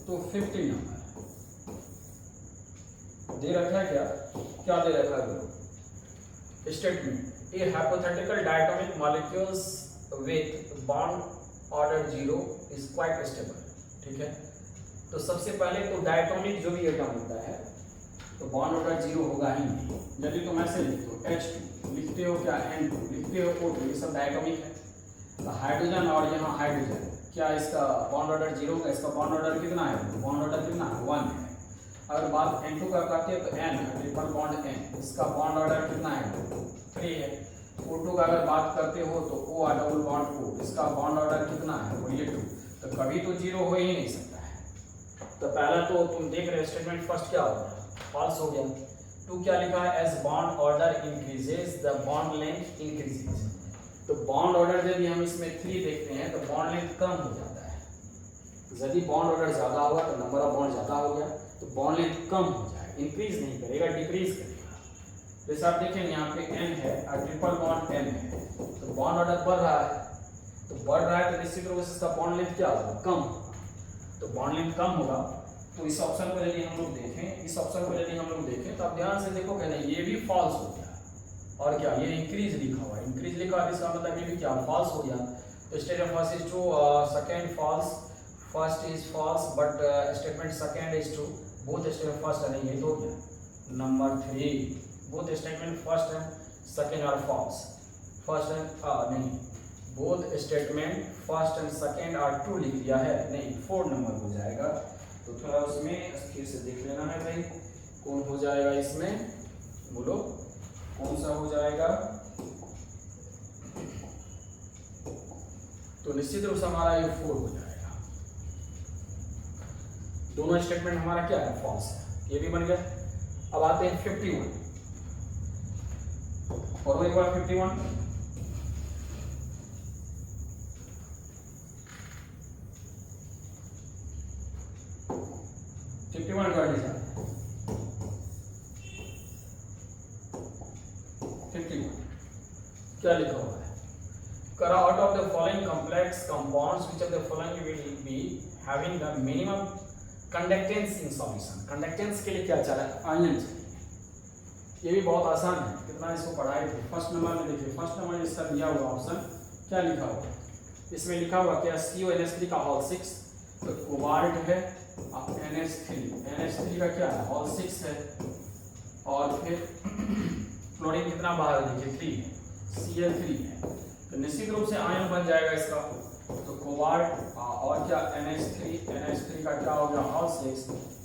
तो 50 नंबर दे रखा है। क्या दे रखा है? Statement A hypothetical diatomic molecules with bond order 0 is quite stable. ठीक है, तो सबसे पहले तो डायटोमिक जो भी एटम होता है तो बॉन्ड ऑर्डर 0 होगा ही नहीं। यदि तुम ऐसे लिखते हो H2 लिखते हो, क्या N2 लिखते हो, O2, ये सब डायटोमिक है। तो हाइड्रोजन और यहाँ हाइड्रोजन, क्या इसका बॉन्ड ऑर्डर 0 का, इसका बॉन्ड ऑर्डर कितना है? बॉन्ड ऑर्डर कितना है? 1 है। अगर बात N2 का करते हैं तो N ट्रिपल बॉन्ड N, इसका बॉन्ड ऑर्डर कितना है? 3 है। O2 का अगर बात करते हो तो O डबल बॉन्ड O, इसका बॉन्ड ऑर्डर कितना है? बोलिए 2। तो कभी तो 0 हो ही नहीं सकता है। तो पहला तो तुम देख रहे हो स्टेटमेंट फर्स्ट क्या होगा? फॉल्स हो गया। 2 क्या लिखा है? As bond order increases the bond length increases. तो बॉन्ड ऑर्डर यदि हम इसमें 3 देखते हैं तो बॉन्ड लेंथ कम हो जाता है। यदि बॉन्ड ऑर्डर ज्यादा होगा तो नंबर ऑफ बॉन्ड ज्यादा हो गया तो बॉन्ड लेंथ कम हो जाएगा, इंक्रीज नहीं करेगा, डिक्रीज करेगा। जैसे आप देखेंगे यहाँ पे N है और ट्रिपल बॉन्ड N है, तो बॉन्ड ऑर्डर बढ़ रहा है। तो बढ़ रहा है तो निश्चित रूप से इसका बॉन्ड लेंथ क्या होगा? कम होगा। तो बॉन्ड लेंथ कम होगा तो इस ऑप्शन को यदि हम लोग देखें, इस ऑप्शन को यदि हम लोग देखें तो आप ध्यान से देखो कहना ये भी फॉल्स हो गया। और क्या ये इंक्रीज लिखा हुआ है? इंक्रीज लिखा है, इसका मतलब ये भी क्या फॉल्स हो गया। तो statement first is true, second false, first is false but statement second is true. Both statement first है, नहीं ये तो हो गया। Number 3 both statement first and second are false. First and नहीं, both statement first and second are true लिख दिया है, नहीं 4 नंबर हो जाएगा। तो थोड़ा उसमें फिर से देख लेना है भाई कौन हो जाएगा इसमें, बोलो कौन सा हो जाएगा। तो निश्चित रूप से हमारा ये 4 हो जाएगा। दोनों स्टेटमेंट हमारा क्या है? फॉल्स है, ये भी बन गया। अब आते हैं 51 और एक बार 51 का डिजाइन 51 क्या लिखा हुआ है? करा out of the following complex compounds which of the following will be having the minimum conductance in solution. Conductance के लिए क्या चाहिए? आयन चाहिए। ये भी बहुत आसान है, कितना इसको पढ़ाए थे। फर्स्ट नंबर में देखिए, फर्स्ट नंबर इसका दिया हुआ ऑप्शन क्या लिखा हुआ है? इसमें लिखा हुआ क्या? CONH3 का होल 6, तो कोबाल्ट है। अब NH3 का क्या है? होल 6 है। और फिर क्लोरीन कितना बाहर है? देखिए 3 है, Cl3 है। तो निश्चित रूप से आयन बन जाएगा इसका। तो कोबाल्ट और क्या? NH3 का क्या हो गया? होल 6।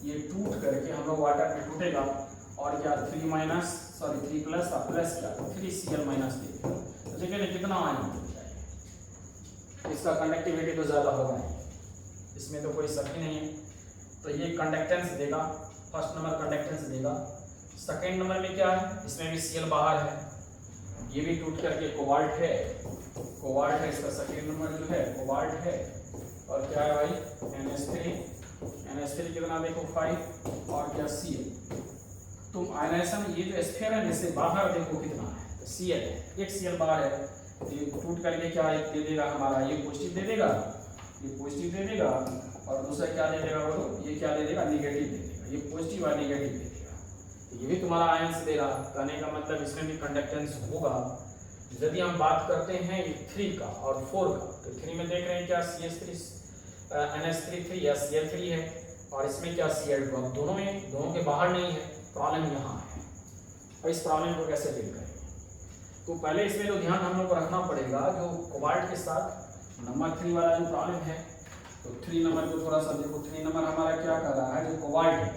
ये टूट करके हम लोग वाटर में टूटेगा और क्या 3 प्लस और प्लस क्या 3Cl माइनस देगा। तो देखिए ना कितना आयन हो जाएगा। इसका कंडक्टिविटी तो ज़्यादा होगा ही, इसमें तो कोई शक ही नहीं है। तो ये कंडक्टेंस देगा, फर्स्ट नंबर कंडक्टेंस देगा। सेकेंड नंबर में क्या है? इसमें भी Cl बाहर है, ये भी टूट करके कोबाल्ट है। कोबाल्ट है इसका सेकेंड नंबर जो है, कोबाल्ट है। और क्या है भाई? NH3 कितना देखो 5 और क्या Cl। तुम आयनाइजेशन ये जो स्फीयर है इससे बाहर देखो कितना है? तो Cl है, एक Cl बाहर है। तो ये टूट करके क्या दे देगा हमारा? ये पॉजिटिव दे देगा, ये पॉजिटिव दे देगा और दूसरा क्या दे देगा बोलो? ये क्या दे देगा? नेगेटिव दे देगा। ये पॉजिटिव और नेगेटिव दे देगा। तो ये भी तुम्हारा आयन से दे रहा। कहने का मतलब इसमें भी कंडक्टेंस होगा। यदि हम बात करते हैं 3 का और 4 का, तो 3 में देख रहे हैं क्या? NH3 या Cl3 है और इसमें क्या? Cl2। अब दोनों के बाहर नहीं है, प्रॉब्लम यहाँ है। और इस प्रॉब्लम को कैसे डील करेंगे? तो पहले इसमें जो ध्यान हम लोग को रखना पड़ेगा, जो कोबाल्ट के साथ नंबर 3 वाला जो प्रॉब्लम है, तो 3 नंबर को थोड़ा सा देखो। 3 नंबर हमारा क्या कर रहा है? जो कोबाल्ट है,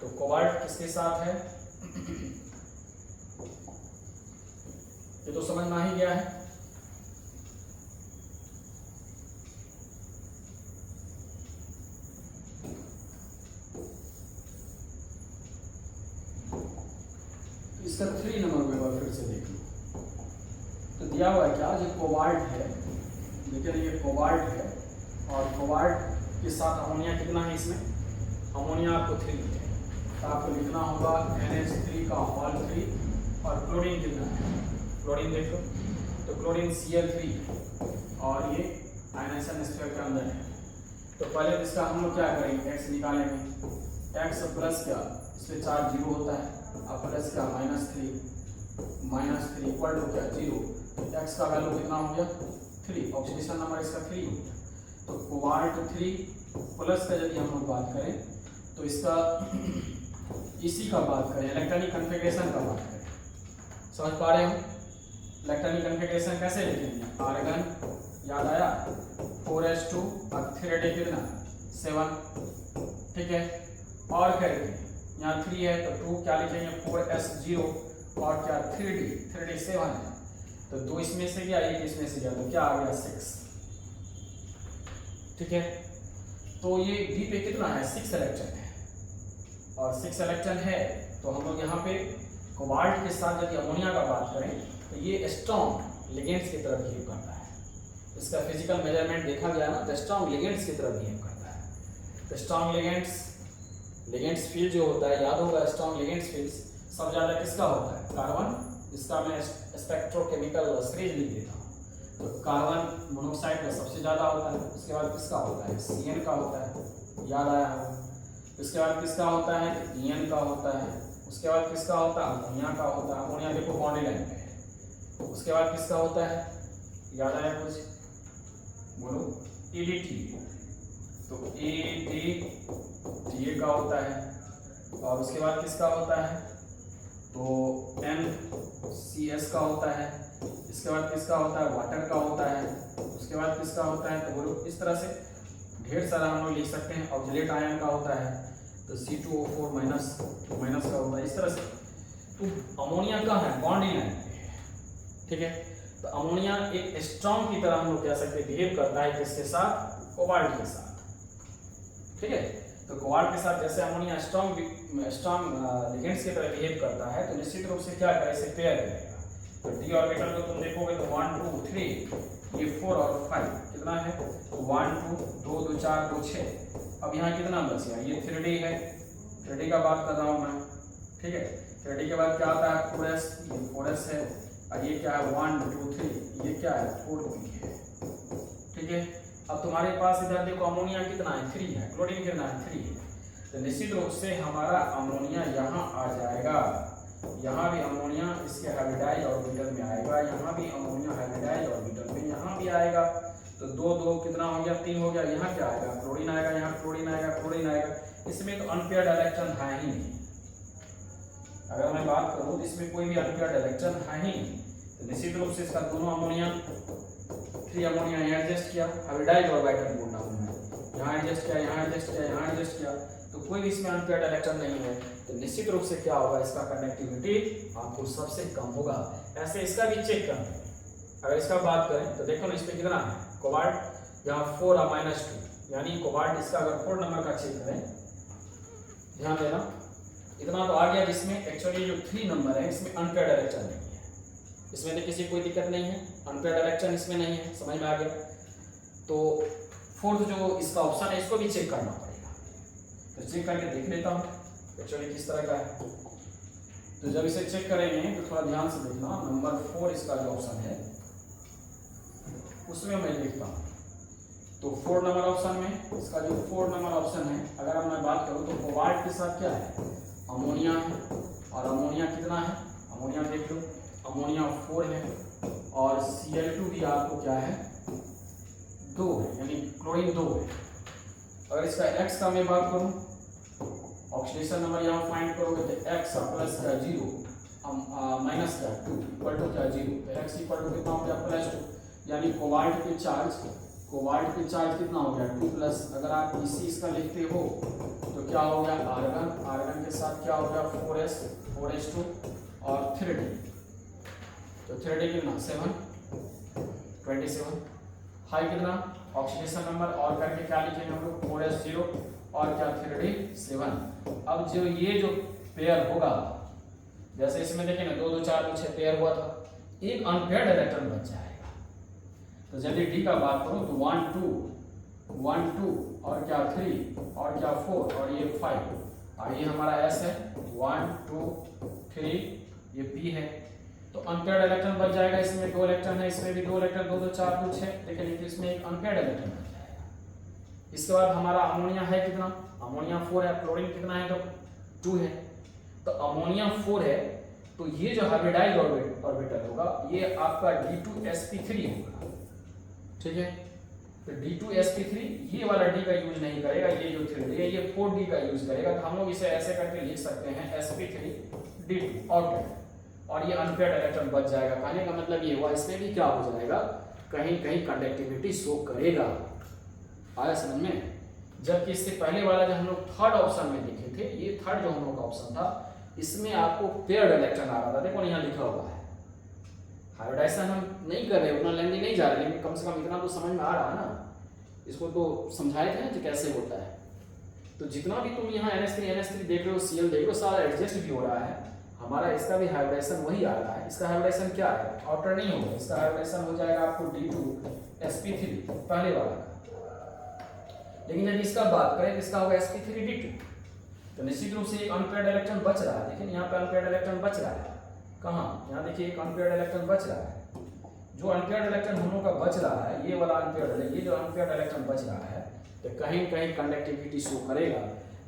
तो कोबाल्ट किसके साथ है? ये तो समझना ही गया है। इसका 3 नंबर को एक बार फिर से देख लो। तो दिया हुआ है क्या? जो कोबाल्ट है, देखिए ये कोबाल्ट है और कोबाल्ट के साथ अमोनिया कितना है? इसमें अमोनिया आपको 3 है, तो आपको लिखना होगा NH3 का होल 3। और क्लोरीन कितना है? क्लोरीन देखो, तो क्लोरीन Cl3 और ये आयनाइजेशन स्फीयर के अंदर है। तो पहले इसका हम लोग क्या करेंगे, एक्स निकालेंगे, एक्स प्लस क्या, इसमें 4 जीरो होता है, अब प्लस क्या -3 इक्वल टू क्या 0, एक्स का वैल्यू कितना हो गया 3, ऑक्सीडेशन नंबर इसका 3 हो गया। तो कोबाल्ट 3 प्लस का यदि हम लोग बात करें तो इसका इसी का बात करें, इलेक्ट्रॉनिक कन्फिग्रेशन का बात करें, समझ पा रहे हो? इलेक्ट्रॉनिक कन्फिग्रेशन कैसे लिखेंगे, आर्गन याद आया 4s2 और 3d कितना 7, ठीक है, और करके यहाँ 3 है तो 2 क्या लिखेंगे 4s0 और क्या 3d 7 है, तो 2 इसमें से गया, 1 इसमें से गया, तो क्या आ गया 6, ठीक है। तो ये डी पे कितना है 6 इलेक्ट्रॉन है, और 6 इलेक्ट्रॉन है तो हम लोग यहाँ पे कोबाल्ट के साथ यदि अमोनिया का बात करें तो ये स्ट्रॉन्ग लिगेंड्स की तरफ बिहेव करता है, इसका फिजिकल मेजरमेंट देखा गया ना, तो स्ट्रॉन्ग लिगेंड्स की तरफ बिहेव करता है। तो स्ट्रॉन्ग लिगेंड्स फील्ड जो होता है, याद होगा स्ट्रॉन्ग लिगेंड्स फील्ड सब ज्यादा किसका होता है, कार्बन, इसका मैं स्पेक्ट्रोकेमिकल सीरीज लिख देता हूँ, तो कार्बन मोनोऑक्साइड का सबसे ज्यादा होता है, उसके बाद किसका होता है CN का होता है, याद आया होगा, उसके बाद किसका होता है EN का होता है, उसके बाद किसका होता है अमोनिया का होता है, अमोनिया देखो बाउंड्री लाइन पे है, उसके बाद किसका होता है, याद आया कुछ बोलो, ADT, तो ADTA का होता है, और उसके बाद किसका होता है तो NCS का होता है, इसके बाद किसका होता है वाटर का होता है, उसके बाद किसका होता है तो बोलो, इस तरह से ढेर सारा हम लोग लिख सकते हैं, ऑक्सीडेट आयन का होता है तो C2O4 माइनस का होता है, इस तरह से। तो अमोनिया कहाँ है बाउंड्री लाइन पे है, ठीक है। तो अमोनिया एक स्ट्रॉन्ग की तरह हम लोग कह सकते हैं बिहेव करता है, किसके साथ कोबाल्ट के साथ, ठीक है। तो कोबाल्ट के साथ जैसे अमोनिया स्ट्रॉन्ग लिगेंड्स की तरह बिहेव करता है, तो निश्चित रूप से क्या करेगा, इसे पेयर करेगा। तो डी ऑर्बिटल को तुम देखोगे तो 1 2 3 ये 4 और 5 कितना है 1 2 2 4 2 6, अब यहाँ कितना बच गया, ये 3d है, 3d का बात कर रहा हूँ मैं, ठीक है। 3d के बाद क्या आता है 4s, ये 4s है, और ये क्या है 1 2 3 ये क्या है 4p है, ठीक है। अब तुम्हारे पास इधर देखो अमोनिया कितना है 3 है, क्लोरीन कितना है 3 है, तो निश्चित रूप से हमारा अमोनिया यहाँ आ जाएगा, यहाँ भी अमोनिया इसके हाइब्रिडाइज ऑर्बिटल में आएगा, यहाँ भी अमोनिया हाइब्रिडाइज ऑर्बिटल में यहाँ भी आएगा, तो 2 2 कितना हो गया 3 हो गया, यहाँ क्या आएगा क्लोरीन आएगा, यहाँ क्लोरीन आएगा, इसमें तो अनपेयर्ड इलेक्ट्रॉन है ही नहीं। अगर मैं बात करूँ तो इसमें कोई भी अनपेयर्ड इलेक्ट्रॉन है ही नहीं, तो निश्चित रूप से इसका दोनों अमोनिया 3 अमोनिया यहाँ एडजस्ट किया, हाइब्रिडाइज ऑर्बिटल बोलना हूँ मैं, यहाँ एडजस्ट किया, यहाँ एडजस्ट किया, यहाँ एडजस्ट किया, तो कोई भी इसमें अनपेयर्ड इलेक्ट्रॉन नहीं है, तो निश्चित रूप से क्या होगा इसका कंडक्टिविटी आपको सबसे कम होगा। ऐसे इसका भी चेक करना है, अगर इसका बात करें तो देखो ना इसमें कितना है कोबाल्ट, यहाँ 4 और -2, यानी कोबाल्ट इसका अगर 4 नंबर का चेक करें, ध्यान देना इतना तो आ गया, जिसमें एक्चुअली जो 3 नंबर है इसमें अनपेयर्ड इलेक्ट्रॉन नहीं है, इसमें तो किसी कोई दिक्कत नहीं है, अनपेयर्ड इलेक्ट्रॉन इसमें नहीं है, समझ में आ गया। तो 4th जो इसका ऑप्शन है इसको भी चेक करना पड़ेगा, तो चेक करके देख लेता हूँ एक्चुअली किस तरह का है। तो जब इसे चेक करेंगे तो थोड़ा ध्यान से देखना, नंबर 4 इसका जो ऑप्शन है उसमें मैं लिखता हूँ, तो 4 नंबर ऑप्शन में इसका जो 4 नंबर ऑप्शन है, अगर मैं बात करूँ तो कोबाल्ट के साथ क्या है अमोनिया है, और अमोनिया कितना है, अमोनिया देख लो अमोनिया 4 है, और Cl2 भी आपको क्या है 2 है, यानी क्लोरीन 2 है। अगर इसका X का मैं बात करूँ, ऑक्सीडेशन नंबर यहाँ फाइंड करोगे तो x प्लस का 0 माइनस का 2 इक्वल टू क्या 0, तो x इक्वल टू कितना हो गया +2, यानी कोबाल्ट पे चार्ज कितना हो गया 2 प्लस, अगर आप इसी इसका लिखते हो तो क्या हो गया आर्गन के साथ क्या हो गया 4s2 और 3d, तो 3d कितना 27 हाई कितना ऑक्सीडेशन नंबर, और करके क्या लिखेंगे हम लोग 4s0 और क्या 3d 7। अब जो ये जो पेयर होगा, जैसे इसमें देखें ना 2 2 4 2 6 पेयर हुआ था, एक अनपेयर्ड इलेक्ट्रॉन बच जाएगा। तो जब डी का बात करूं तो 1 2 और क्या 3 और क्या 4 और ये 5, और ये हमारा s है 1 2 3, ये p है, तो अनपेयर्ड इलेक्ट्रॉन बच जाएगा, इसमें 2 इलेक्ट्रॉन है, इसमें भी 2 इलेक्ट्रॉन 2 2 4 2 6, लेकिन इसमें एक अनपेयर्ड इलेक्ट्रॉन बच जाएगा, इसके बाद हमारा अमोनिया है कितना, अमोनिया 4 है, क्लोरीन कितना है तो 2 है। तो अमोनिया 4 है तो ये जो हाइब्रिडाइज्ड ऑर्बिटल होगा ये आपका D2sp3 होगा, ठीक है। तो D2sp3 ये वाला D का यूज नहीं करेगा, ये जो 3D है ये 4D का यूज करेगा। तो हम लोग इसे ऐसे करके लिख सकते हैं sp3d2 और ये अनपेयर्ड इलेक्ट्रॉन बच जाएगा। कहने का मतलब ये हुआ इसमें भी क्या हो जाएगा, कहीं कहीं कंडक्टिविटी शो करेगा। आया समझ में? जबकि इससे पहले वाला जो हम लोग थर्ड ऑप्शन में लिखे थे, ये थर्ड जो हम लोग का ऑप्शन था, इसमें आपको पेयर्ड इलेक्ट्रॉन आ रहा था। देखो यहाँ लिखा हुआ है, हाइब्रिडाइजेशन हम नहीं कर रहे, उतना लेंदी नहीं जा रहे, लेकिन कम से कम इतना तो समझ में आ रहा है ना। इसको तो समझाए थे ना कि कैसे होता है। तो जितना भी तुम यहाँ NH3 देख रहे हो, Cl देख रहे हो, सारा एडजस्ट भी हो रहा है। हमारा इसका भी हाइब्रिडाइजेशन वही आ रहा है। इसका हाइब्रिडाइजेशन क्या है, आउटर नहीं होगा, इसका हाइब्रिडाइजेशन हो जाएगा आपको D2sp3 पहले वाला का। लेकिन यदि इसका बात करें तो इसका होगा sp3d2। तो निश्चित रूप से एक अनपेयर्ड इलेक्ट्रॉन बच रहा है। देखिए यहाँ पे अनपेयर्ड इलेक्ट्रॉन बच रहा है, कहाँ, यहाँ देखिए एक अनपेयर्ड इलेक्ट्रॉन बच रहा है। जो अनपेयर्ड इलेक्ट्रॉन हम लोग का बच रहा है, ये वाला अनपेयर्ड है, ये जो अनपेयर्ड इलेक्ट्रॉन बच रहा है, तो कहीं कहीं कंडक्टिविटी शो करेगा।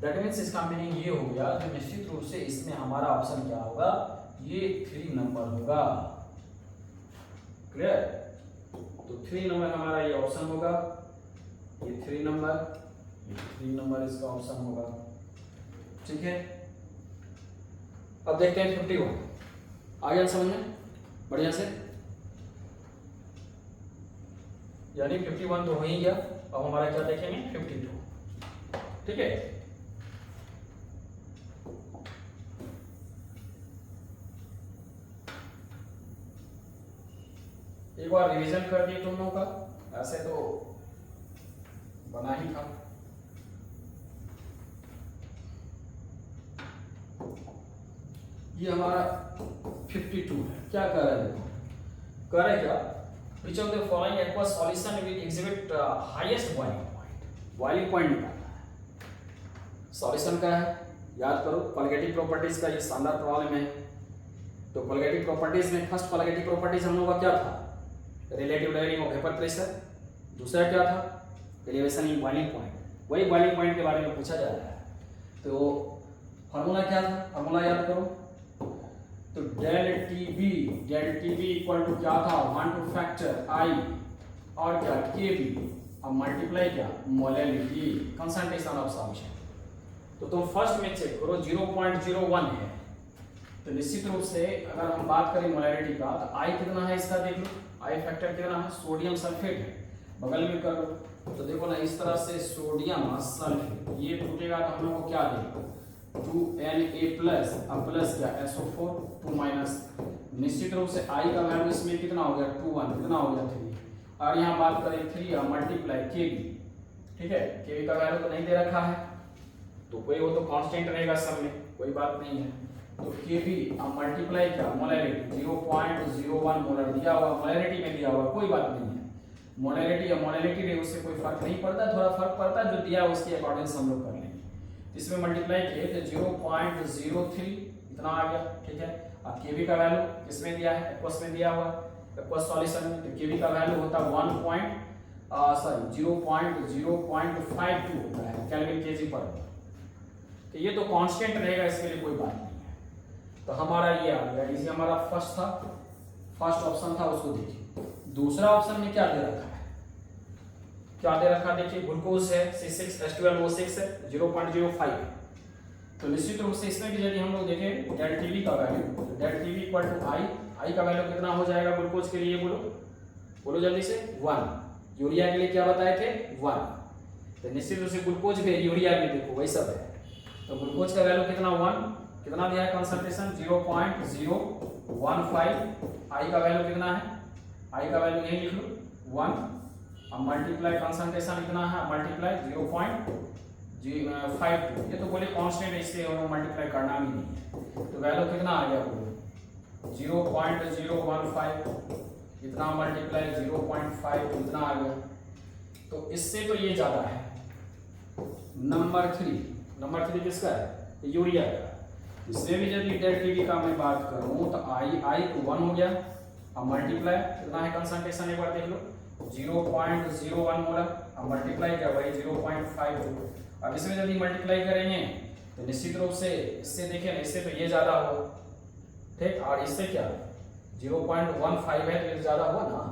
दैट मीन्स इसका मीनिंग ये हो गया कि निश्चित रूप से इसमें हमारा ऑप्शन क्या होगा, ये 3 नंबर होगा। क्लियर? तो 3 नंबर हमारा ये ऑप्शन होगा, ये 3 नंबर इसका ऑप्शन होगा, ठीक है। अब देखते हैं 51। आ गया समझ में बढ़िया से? यानी 51 तो हो ही गया। अब हमारा क्या देखेंगे, 52, ठीक है। एक बार रिवीजन कर दिए तुम लोगों का, ऐसे तो बना ही था। ये हमारा 52 है। क्या कह रहा है, देखो कह रहा है क्या, which of the following aqueous solution will exhibit highest boiling point, boiling point निकालना है। सॉल्यूशन क्या है याद करो, कोलिगेटिव प्रॉपर्टीज का ये शानदार प्रॉब्लम है। तो कोलिगेटिव प्रॉपर्टीज में फर्स्ट कोलिगेटिव प्रॉपर्टीज हम लोगों का क्या था, relative lowering of vapour pressure. दूसरा क्या था, एलिवेशन इन बॉइलिंग पॉइंट। वही बॉइलिंग पॉइंट के बारे में पूछा जा रहा है। तो फार्मूला क्या था, फार्मूला याद करो। तो डेल टीबी इक्वल टू क्या था, 1 टू फैक्टर आई और क्या केबी, अब मल्टीप्लाई क्या, मोलैलिटी, कंसंट्रेशन ऑफ सॉल्यूशन। तो तुम फर्स्ट में चेक करो 0.01 है। तो निश्चित रूप से अगर हम बात करें मोलैलिटी का, तो आई कितना है इसका देख लो, आई फैक्टर कितना है, सोडियम सल्फेट है, बगल में करो तो देखो ना इस तरह से सोडियम सल्फेट, ये टूटेगा तो हम लोग को क्या देगा, 2Na प्लस, अब प्लस क्या SO4, 2 माइनस। निश्चित रूप से I का वैल्यू इसमें कितना हो गया, 21, कितना हो गया 3। और यहाँ बात करें 3 मल्टीप्लाई Kb, ठीक है। Kb का वैल्यू तो नहीं दे रखा है, तो कोई वो तो कांस्टेंट रहेगा सब में, कोई बात नहीं है। तो Kb अब मल्टीप्लाई क्या, मोलैरिटी 0.01 मोलर दिया हुआ, मोलैरिटी में दिया हुआ, कोई बात नहीं है। मोलैरिटी या मोलैलिटी में उससे कोई फर्क नहीं पड़ता, थोड़ा फर्क पड़ता है जो दिया उसके अकॉर्डिंग हम लोग कर लेंगे। इसमें मल्टीप्लाई किए तो 0.03 इतना आ गया, ठीक है। अब Kb का वैल्यू किसमें दिया है, एक्वस में दिया हुआ, एक्वस सॉल्यूशन में। तो Kb का वैल्यू होता है 0.52 होता है केल्विन केजी पर। तो ये तो कांस्टेंट रहेगा, इसके लिए कोई बात नहीं है। तो हमारा ये आ गया, इसी हमारा फर्स्ट था, फर्स्ट ऑप्शन था, उसको देखिए। दूसरा ऑप्शन में क्या दे रखा है, क्या दे रखा, देखिए ग्लूकोज है C6H12O6 है 0.05। तो निश्चित रूप से इसमें भी यदि हम लोग देखें डेल टीवी का value, del TV equal to I का वैल्यू कितना हो जाएगा ग्लूकोज के लिए, बोलो जल्दी से, 1। यूरिया के लिए क्या बताए थे, 1। तो निश्चित रूप से ग्लूकोज में, यूरिया में देखो वही सब है। तो ग्लूकोज का वैल्यू कितना, 1, कितना दिया है कंसंट्रेशन 0.015। आई का वैल्यू कितना है, आई का वैल्यू यही लिख लो 1। अब मल्टीप्लाई कंसंट्रेशन कितना है, मल्टीप्लाई 0.052। ये तो बोले कांस्टेंट है, इसलिए उन्होंने मल्टीप्लाई करना भी नहीं है। तो वैल्यू कितना आ गया, 0.015, इतना मल्टीप्लाई 0.5 इतना आ गया। तो इससे तो ये ज्यादा है। नंबर 3 किसका है, यूरिया का। इसमें भी यदि डेल टीवी का मैं बात करूं तो आई को 1 हो गया। अब मल्टीप्लाई कितना है कंसंट्रेशन, एक बार देख लो 0.01 मोलर। अब मल्टीप्लाई क्या वही 0.52। अब इसमें यदि मल्टीप्लाई करेंगे तो निश्चित रूप से इससे देखिए ना, इससे तो ये ज्यादा हो, ठीक, और इससे क्या 0.15 है तो ये ज्यादा हुआ ना।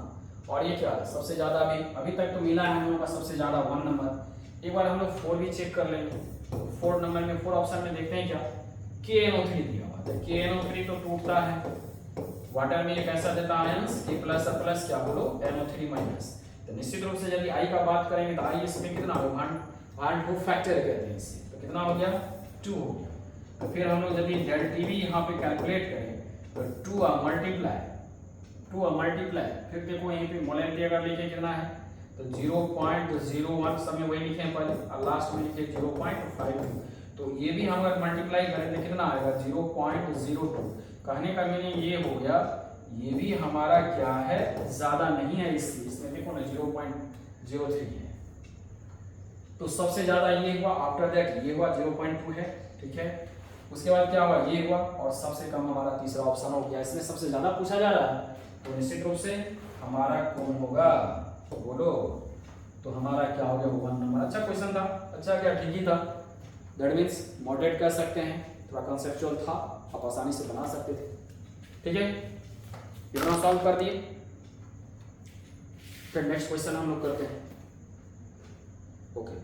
और ये क्या सबसे ज्यादा अभी तक तो मिला है हम लोग का सबसे ज्यादा 1 नंबर। एक बार हम लोग 4 भी चेक कर लेंगे। 4 नंबर में 4 ऑप्शन में देखते हैं क्या KNO3 दिया हुआ है। KNO3 तो टूटता है वाटर में, ये कैसा देता है आयंस A प्लस प्लस क्या बोलो NO3 माइनस। तो निश्चित रूप से यदि I का बात करेंगे तो I इसमें कितना हो भांड 2 फैक्टर कहते हैं इससे, तो कितना हो गया 2 हो गया। तो फिर हम लोग यदि ZTB यहाँ पे कैलकुलेट करें तो 2 मल्टीप्लाई फिर देखो यहीं पे मोलैरिटी अगर लिखे कितना है तो 0.01 सब में वही लिखे पहले और लास्ट में लिखे 0.52। तो ये भी हम अगर मल्टीप्लाई करें तो कितना आएगा 0.02। कहने का मीनिंग ये हो गया ये भी हमारा क्या है ज्यादा नहीं है, इसमें देखो ना 0.03 है। तो सबसे ज्यादा ये हुआ, आफ्टर दैट ये हुआ 0.2 है, ठीक है। उसके बाद क्या हुआ ये हुआ और सबसे कम हमारा तीसरा ऑप्शन हो गया। इसमें सबसे ज्यादा पूछा जा रहा है तो निश्चित रूप से हमारा कौन होगा बोलो, तो हमारा क्या हो गया 1 नंबर। अच्छा क्वेश्चन था, अच्छा क्या ठीक ही था, दैट मीन्स मॉडरेट कर सकते हैं, थोड़ा कंसेप्चुअल था, आप आसानी से बना सकते थे, ठीक है। इतना सॉल्व कर दिए, फिर नेक्स्ट क्वेश्चन हम लोग करते हैं। ओके